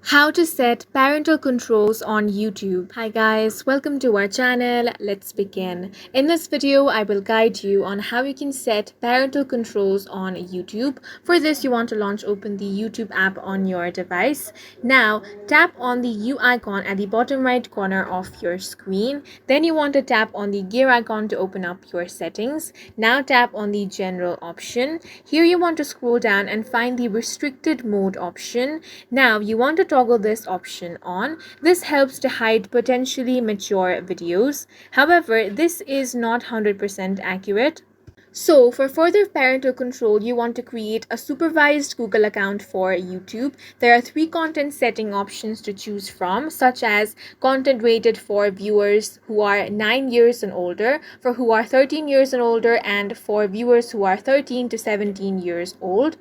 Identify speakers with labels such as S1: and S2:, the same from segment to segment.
S1: How to set parental controls on YouTube. Hi guys, welcome to our channel. Let's begin. In this video, I will guide you on how you can set parental controls on YouTube. For this, you want to open the YouTube app on your device. Now, tap on the U icon at the bottom right corner of your screen. Then you want to tap on the gear icon to open up your settings. Now tap on the general option. Here you want to scroll down and find the restricted mode option. Now you want to toggle this option on. This helps to hide potentially mature videos. However, this is not 100% accurate. So, for further parental control, you want to create a supervised Google account for YouTube. There are 3 content setting options to choose from, such as content rated for viewers who are 9 years and older, for who are 13 years and older, and for viewers who are 13 to 17 years old.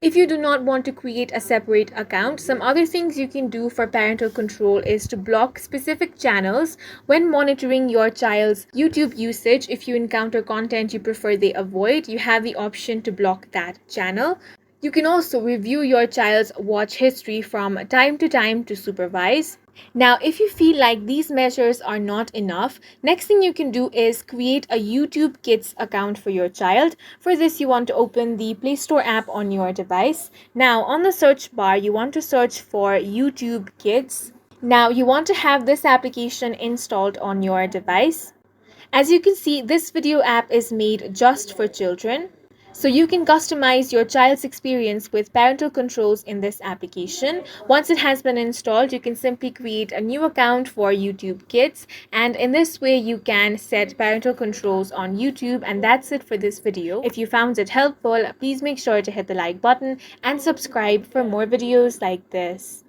S1: If you do not want to create a separate account, some other things you can do for parental control is to block specific channels when monitoring your child's YouTube usage. If you encounter content you prefer they avoid, you have the option to block that channel. You can also review your child's watch history from time to time to supervise. Now, if you feel like these measures are not enough, next thing you can do is create a YouTube Kids account for your child. For this, you want to open the Play Store app on your device. Now, on the search bar, you want to search for YouTube Kids. Now, you want to have this application installed on your device. As you can see, this video app is made just for children. So you can customize your child's experience with parental controls in this application. Once it has been installed, you can simply create a new account for YouTube Kids, and in this way you can set parental controls on YouTube. And that's it for this video. If you found it helpful, please make sure to hit the like button and subscribe for more videos like this.